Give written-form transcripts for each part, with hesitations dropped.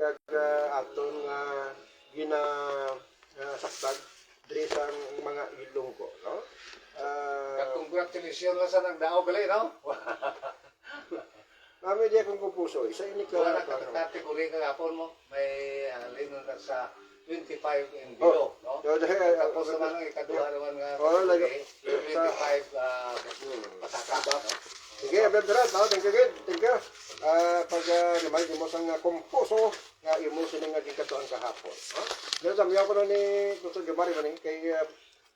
kag aton nga ginasakdag diri sa mga ilong ko, no? Congratulations na sa nagdao gali, no? Mami di akong kupuso, isa ini ka Wala ka kategori ka gapon mo. May lino na sa 25 and below, no? Tapos naman ang ikaduha naman nga kategori, 25 pasaka, no? Sige, Abdrat, no? Thank you, good. Thank you. Pag remind mo sa nga kumpuso, nga imo sila nga gikatuan kahapon. Ngayon, samiya ko na ni Dr. Jomari man kay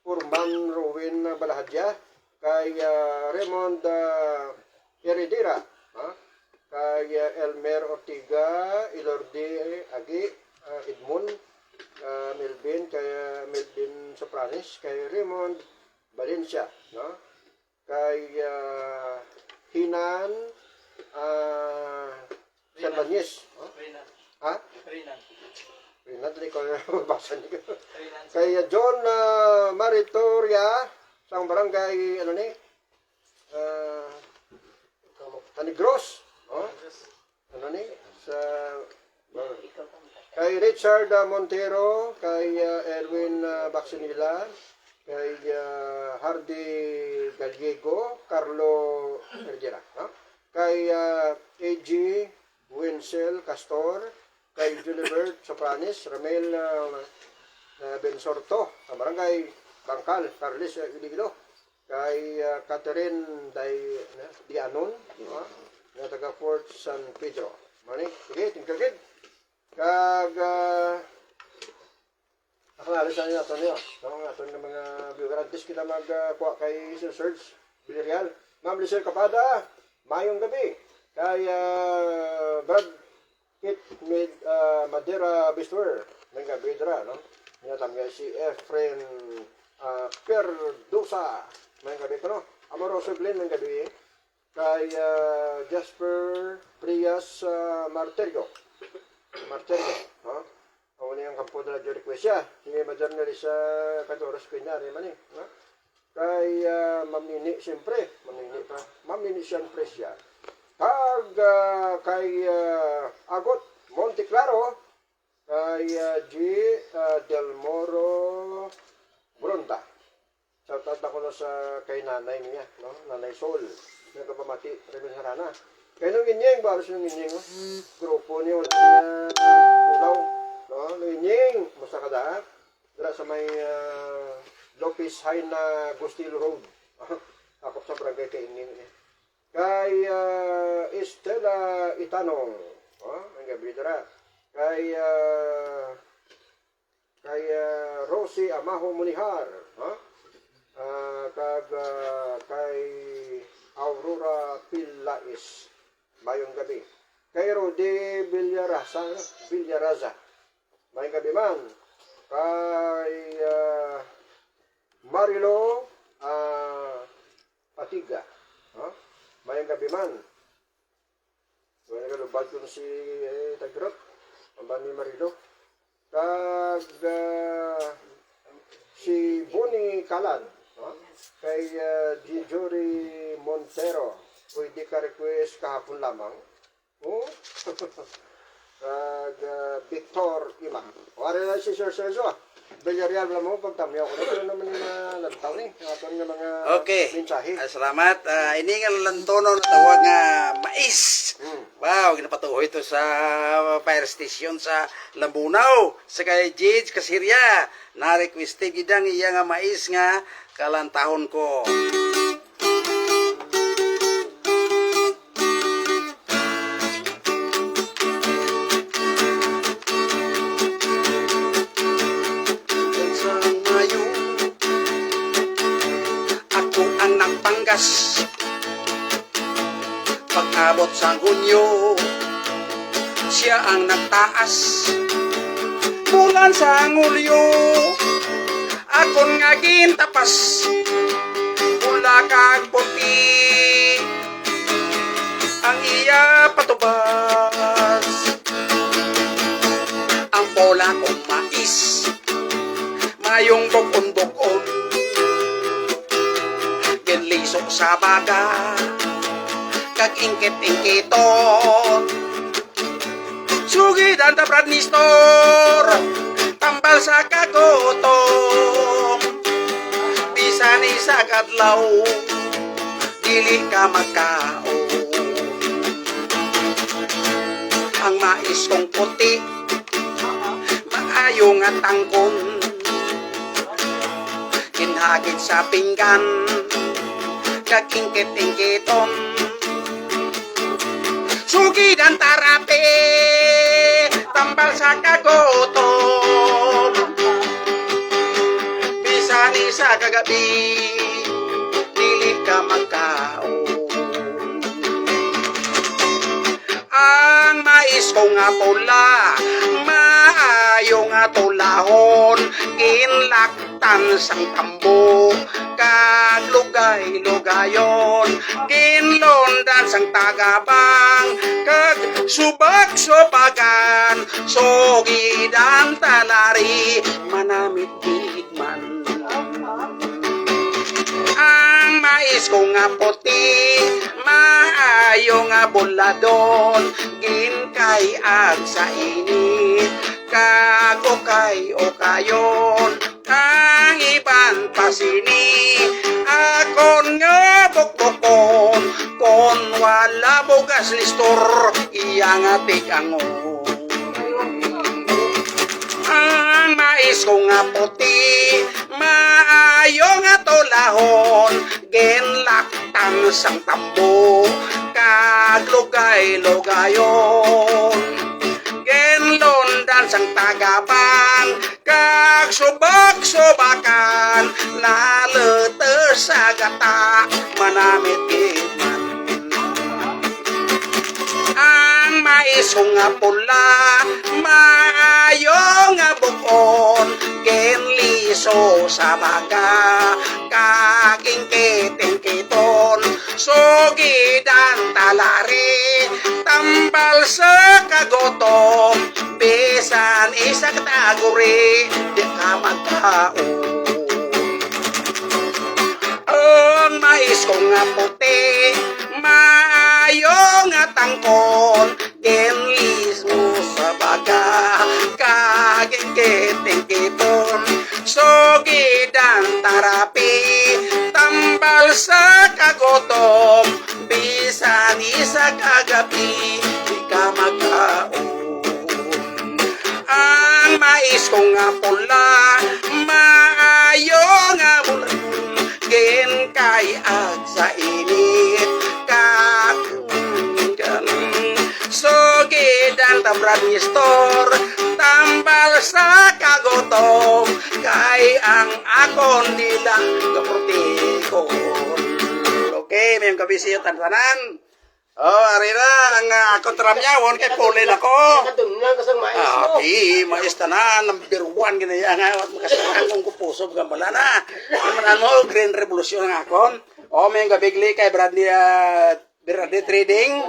Urban Rowin Balahadya, kay Raymond Heredera, kay Elmer Ortiga, Ilorde Agi, Edmond, Melvin, kay Melvin Sopranis, kay Raymond Valencia, no? Kay Hinan Salvanyes. Ha? Rinan, hindi ko mabasa niyo. Kay John Maritoria, sa barangay, ano ni? Tanigros. Ano ni? Sa... Kay Richard Montero, kay Erwin Baxinila, kay Hardy Gallego, Carlo Hergera, kay A.G. Winsel Castor, kay Julibert Sopranis, Ramel Bensorto, sa barangay Bangkal, Carles Iligilo, kay Catherine Dianon, na taga Fort San Pedro. Mani, sige, tingkagid. Kag nakalalis na natin niyo. Natin ng mga biographies kita magkuha kay Sir Serge Villarreal. Ma'am Lisel Capada, mayong gabi. Kay Brad Kit Madera Bistwer. Mayong gabi dira, no? Natam nga si Efren Perdusa. Mayong gabi ko, no? Amoroso Glenn, mayong gabi. Kay Jasper Prias Marterio, no? Ako na yung kampo na request siya. Sige, ma-journalist sa Kadoras Pinyari man eh. No? Kay Ma'am Nini, siyempre. Ma'am Nini siyempre siya. Kag kay Agot Monteclaro, kay G. Del Moro Bronta. Shoutout ako na sa kay nanay niya, no? Nanay Sol. Nagkapamati, Rebel Harana. Kaya nung inyeng, baros nung inyeng, grupo niya, wala niya ulaw. No? Nung inyeng, basta kada, dala sa may Lopez High na Gustilo Road. Ako sa barangay kay inyeng. Kay Estela Itanong, ang gabi dara. Kay Rosie Amaho Munihar, kay Aurora Pilais, mayong gabi. Kay Rode Villaraza, mayong gabi man. Kay Marilo Patiga, mayong gabi man. So, nagkalubad ko na si Tagrot, ang ba ni Marilo. Kag si Bonnie Kalan, kay Gijory Montero, pwede ka request kahapon lamang. Kag Victor Ima. Wala na si Sir Sergio. Villarreal mo, pagtamyo ko. Ito naman yung lantaw ni. Ito yung mga mensahe. Salamat. Ini nga lantono na tawag nga mais. Wow, ginapatuhoy ito sa fire station sa Lambunaw. Sa kay Jade Kasirya. Na-requested gidang iya nga mais nga kalantahon ko. Pag-abot sa Hunyo, siya ang nagtaas. Bulan sa Hulyo, akon nga gintapas. Pula kag puti, ang iya patubas. Ang pola kong mais, mayong bukon-bukon. Ginlisok sa baga, kag ingkit-ingkiton. Sugi Sugidan ta Brad Nistor, tambal sa kagutom, bisan isa kadlaw, dili ka magkaon. Ang mais kong puti, maayo nga tangkon, kinhagit sa pinggan, kagingkit-ingkiton. Sugidan tarape, tambal sa kagutom, bisan isa kagabi, dili ka magkaon. Ang mais ko nga pula, maayo nga tulahon, ginlaktan sang tambo, kag lugay-lugayon, ginlondan sang tagabang, kag subag-subagan, sugidan talari, manamit digman. Ang mais ko nga puti, maayo nga buladon, ginkay ag sa init, kag ukay-ukayon, ang iban pasini, akon nga bukbukon, kon wala bugas listor, iya nga tikangon. Ang mais ko nga puti, maayo nga tulahon, ginlaktan sang tambo, kag lugay-lugayon, ginlondan sang tagabang, kag subag-subakan, naletes sa gata, manamit gitman. Ang mais ko nga pula, maayo nga bukon, genliso sa baga, kagingkit-ingkiton, sugidan talari, tambal sa kagutom, bisan isa kataguri, di ka magkaon. Ang mais ko nga puti, maayo nga tangkon, genlismo sa baga, kagingkit-ingkiton, sugidan tarapi, tambal sa kagutom, bisan isa kagabi, di ka magkaon. Ang mais ko nga pula, maayo nga bulan, ginkay ag sa init, sugidan ta Brad Nistor, tambal sa kagutom, kay ang akon nila kaprotikon. Okay, may gabi siya tantanan. Ari na, ang akon tramyawon, kay pulin ako. Kadumnan ka sang mais mo. Mais tanan, number 1 ginaya nga, at makasarang kong kupuso, gambala na. Manan mo, Green Revolution ang akon. May gabigli kay Bradley Trading,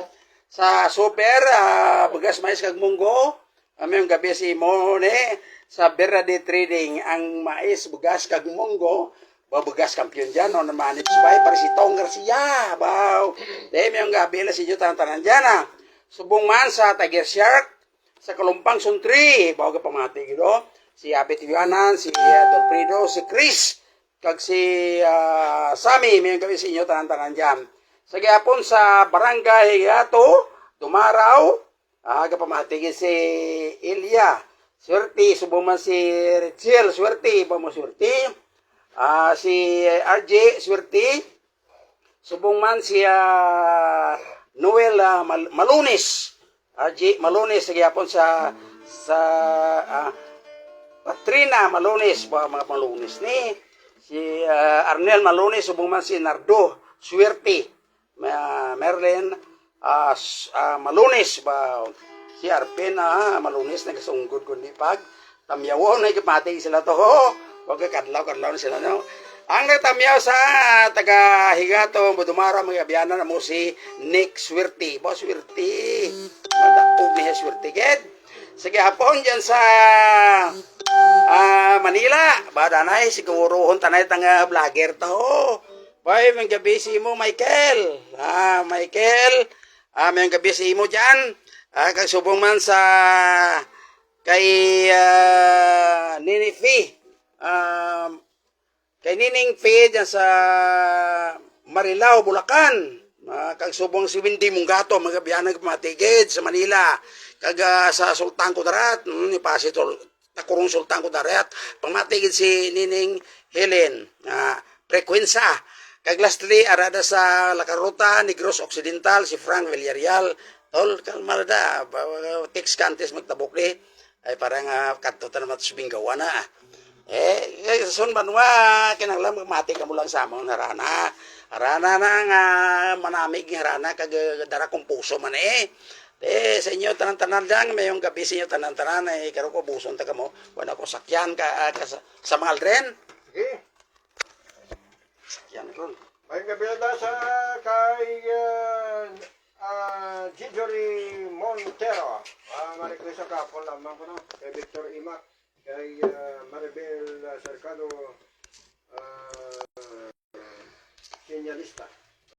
sa super, bugas mais kag munggo. May gabi si Mone, sa Bradley Trading, ang mais, bugas kag munggo. Babugas kampiyon dyan, no, na-manage by, para si Tong Garcia, baw. Dahil may yung gabi na si Jutan tanan dyan, Subong man sa Tiger Shark, sa Kalumpang Suntri, baw ka pamati, gitu. Si Abit Yuanan, si Dolfredo, si Chris, kag si Sammy, may yung gabi si inyo tanan dyan. Sa gapon sa Barangay Gato, Dumaraw, pamati si Ilya, Swerte, subong man si Richel, Swerte, baw mo Swerte. Si RJ Swerte, subong man si Noel Malunis, RJ Malunis, sige yapon sa Patrina Malunis, mga Malunis ni si Arnel Malunis, subong man si Nardo Swerte, Merlin Malunis, ba si Arpen Malunis, nagasunggod ko ni pag tamyawon, nagpati sila to, okay, kadlaw na sila, no? Ang nagtamyaw sa taga-Higato, Budumara, mga abyanan na mo si Nick Swerte. Po, Swerte. Madakog niya Swerte, ged. Sige, hapon dyan sa Manila. Badanay, siguro, tanay tanga vlogger to. Boy, may gabi si mo, Michael. Michael, may gabi si mo dyan. Kag subong man sa kay Nini Fee. Kay Nining Fee dyan sa Marilao, Bulacan. Kag subong si Windy Mungato, mga biyanag matigid sa Manila. Kag sa Sultan Kudarat, ni Pasitol, takurong Sultan Kudarat. Pangmatigid si Nining Helen, Frequenza. Kag lastly, arada sa Lakaruta, Negros Occidental, si Frank Villarreal. Tol, kalmarada, text kantes magtabok ni. Ay parang katutan naman sa Binggawa na. Son banwa, kinanglang magmati ka mo lang sa among harana. Harana na nga manamig ng harana, kag dara kong puso man sa inyo tanan-tanan lang, mayong gabi sa inyo tanan-tanan, karo ko buson taga mo, wala ko sakyan sa mga aldren. Sige. Sakyan ko. May gabi na sa kay Gijory Montero. Mariklis ang kapon lamang ko na. Kay Victor Imac. Kay Maribel Cercado. Senyalista.